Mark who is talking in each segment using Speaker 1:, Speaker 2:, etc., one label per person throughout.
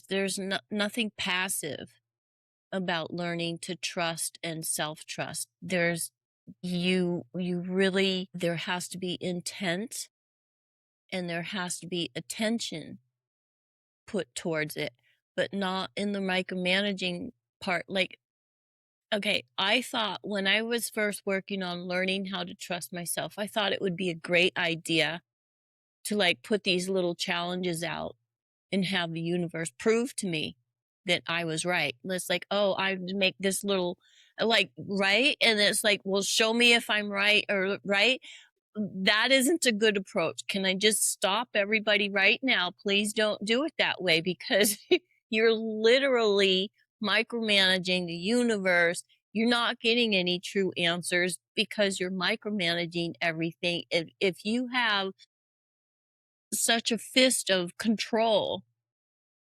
Speaker 1: There's nothing passive about learning to trust and self-trust. You really there has to be intent and there has to be attention put towards it, but not in the micromanaging part. Like, okay, I thought when I was first working on learning how to trust myself, I thought it would be a great idea to like put these little challenges out and have the universe prove to me that I was right. It's like, oh, I make this little like right, and it's like, well, show me if I'm right or right. That isn't a good approach. Can I just stop everybody right now? Please don't do it that way because you're literally micromanaging the universe. You're not getting any true answers because you're micromanaging everything. If you have such a fist of control,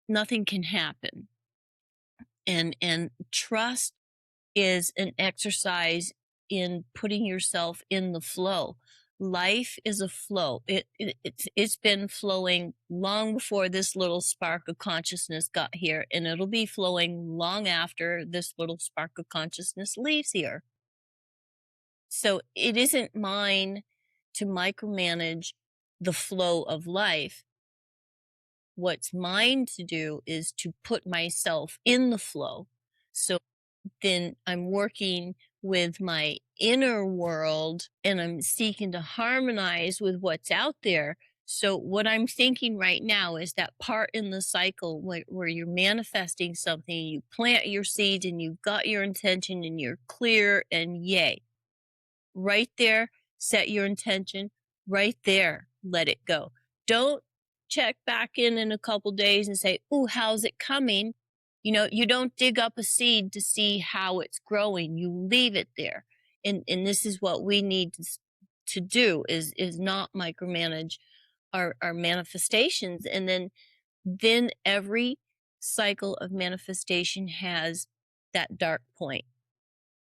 Speaker 1: nothing can happen. And trust is an exercise in putting yourself in the flow. Life is a flow. It's been flowing long before this little spark of consciousness got here, and it'll be flowing long after this little spark of consciousness leaves here. So it isn't mine to micromanage the flow of life. What's mine to do is to put myself in the flow. So then I'm working with my inner world and I'm seeking to harmonize with what's out there. So, what I'm thinking right now is that part in the cycle where you're manifesting something, you plant your seeds and you've got your intention and you're clear and yay. Right there, set your intention. Right there, let it go. Don't check back in a couple days and say, "Ooh, how's it coming?" You don't dig up a seed to see how it's growing. You leave it there. And this is what we need to do is not micromanage our manifestations. And then every cycle of manifestation has that dark point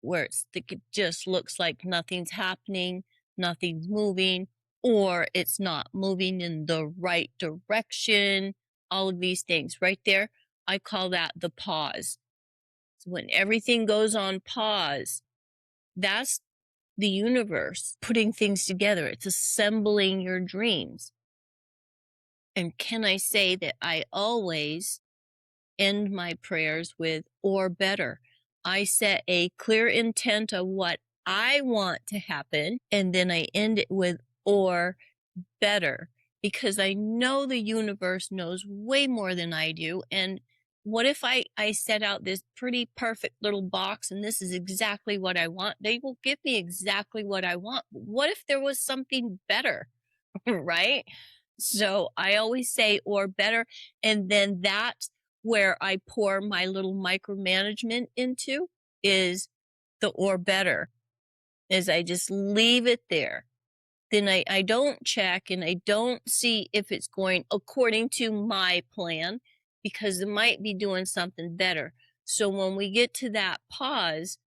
Speaker 1: where it just looks like nothing's happening, nothing's moving, or it's not moving in the right direction. All of these things right there, I call that the pause. So when everything goes on pause, that's the universe putting things together. It's assembling your dreams. And can I say that I always end my prayers with or better? I set a clear intent of what I want to happen, and then I end it with or better because I know the universe knows way more than I do. And what if I set out this pretty perfect little box and this is exactly what I want? They will give me exactly what I want. What if there was something better? Right? So I always say or better. And then that's where I pour my little micromanagement into is the or better, is I just leave it there. Then I don't check and I don't see if it's going according to my plan because it might be doing something better. So when we get to that pause,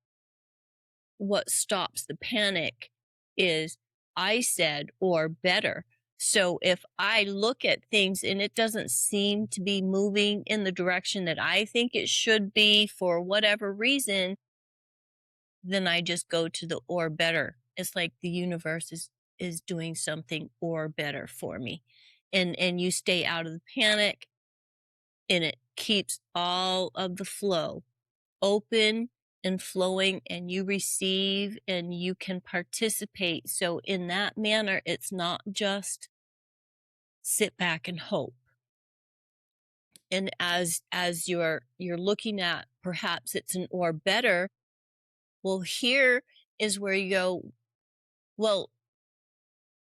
Speaker 1: what stops the panic is I said or better. So if I look at things and it doesn't seem to be moving in the direction that I think it should be for whatever reason, then I just go to the or better. It's like the universe is doing something or better for me. And you stay out of the panic and it keeps all of the flow open and flowing and you receive and you can participate. So in that manner, it's not just sit back and hope. And as you're looking at perhaps it's an or better, well, here is where you go, well,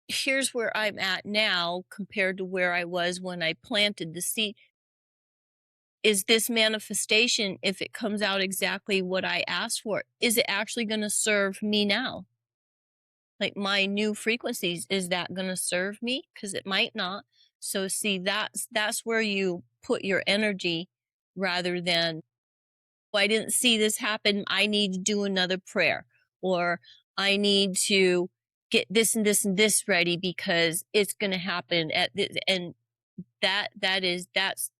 Speaker 1: here's where I'm at now compared to where I was when I planted the seed. Is this manifestation, if it comes out exactly what I asked for, is it actually going to serve me now? Like my new frequencies, is that going to serve me? Because it might not. So see, that's where you put your energy rather than, oh, I didn't see this happen. I need to do another prayer, or I need to get this and this and this ready because it's going to happen at this. And that's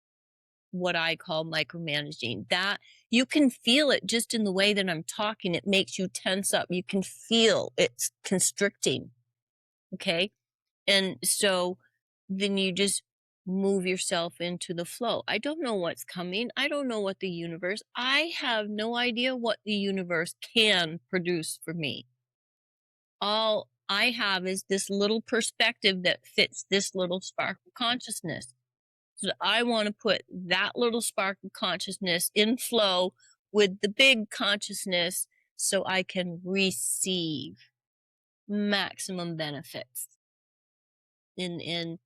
Speaker 1: what I call micromanaging. That you can feel it just in the way that I'm talking. It makes you tense up. You can feel it's constricting. Okay. And so then you just move yourself into the flow. I don't know what's coming. I don't know what I have no idea what the universe can produce for me. All I have is this little perspective that fits this little spark of consciousness. So I want to put that little spark of consciousness in flow with the big consciousness so I can receive maximum benefits. And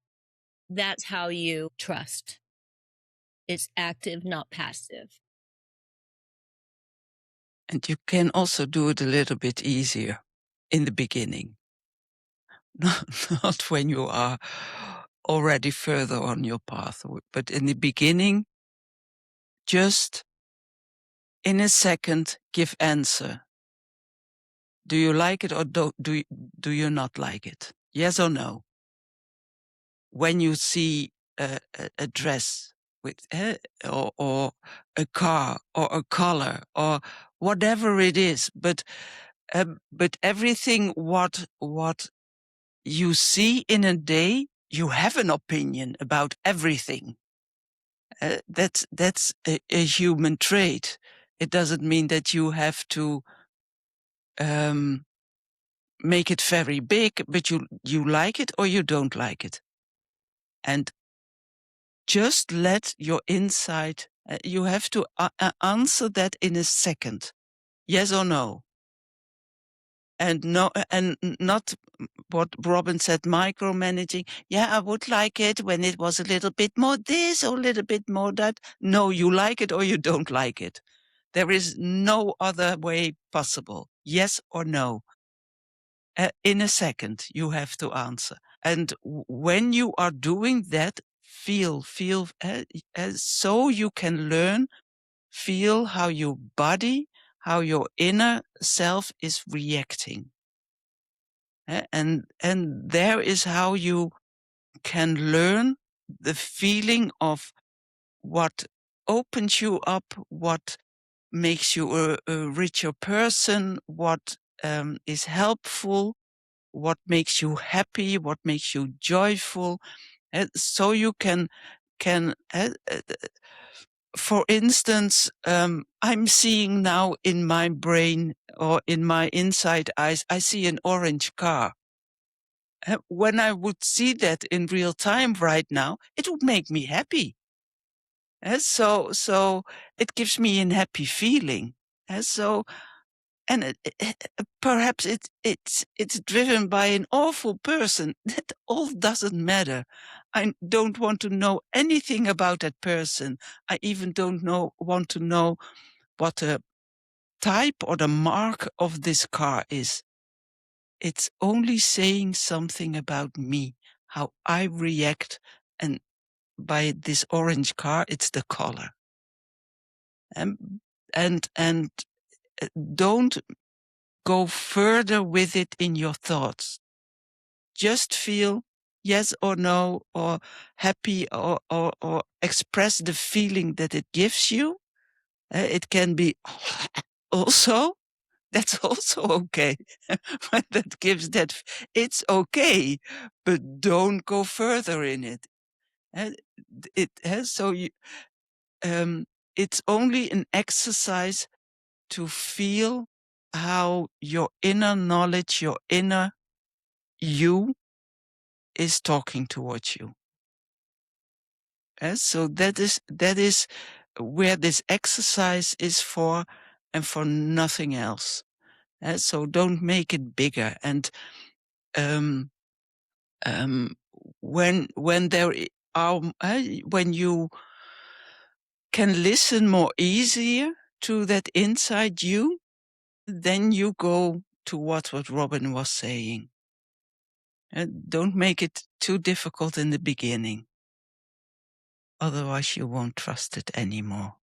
Speaker 1: that's how you trust. It's active, not passive.
Speaker 2: And you can also do it a little bit easier in the beginning. Not when you are already further on your path, but in the beginning, just in a second, give answer. Do you like it or do you not like it? Yes or no? When you see a dress with or a car or a color or whatever it is, but everything what you see in a day, you have an opinion about everything. That's a human trait. It doesn't mean that you have to make it very big, but you like it or you don't like it. And just let your inside, you have to answer that in a second. Yes or no? And no, and not what Robin said, micromanaging. Yeah, I would like it when it was a little bit more this or a little bit more that. No, you like it or you don't like it. There is no other way possible. Yes or no. In a second, you have to answer. And when you are doing that, feel, so you can learn, feel how your body, how your inner self is reacting. And there is how you can learn the feeling of what opens you up, what makes you a richer person, what is helpful, what makes you happy, what makes you joyful. So you can, for instance, I'm seeing now in my brain or in my inside eyes, I see an orange car. When I would see that in real time right now, it would make me happy. So it gives me a happy feeling. So, and perhaps it's driven by an awful person. That all doesn't matter. I don't want to know anything about that person. I even don't want to know what the type or the mark of this car is. It's only saying something about me, how I react, and by this orange car, it's the color. And don't go further with it in your thoughts. Just feel yes or no, or happy, or express the feeling that it gives you. It can be also, that's also okay. But that gives that, it's okay, but don't go further in it. It has, so you, it's only an exercise to feel how your inner knowledge, your inner you is talking towards you. So that is where this exercise is for, and for nothing else. So don't make it bigger. And when there are when you can listen more easier to that inside you, then you go to what Robin was saying. Don't make it too difficult in the beginning. Otherwise you won't trust it anymore.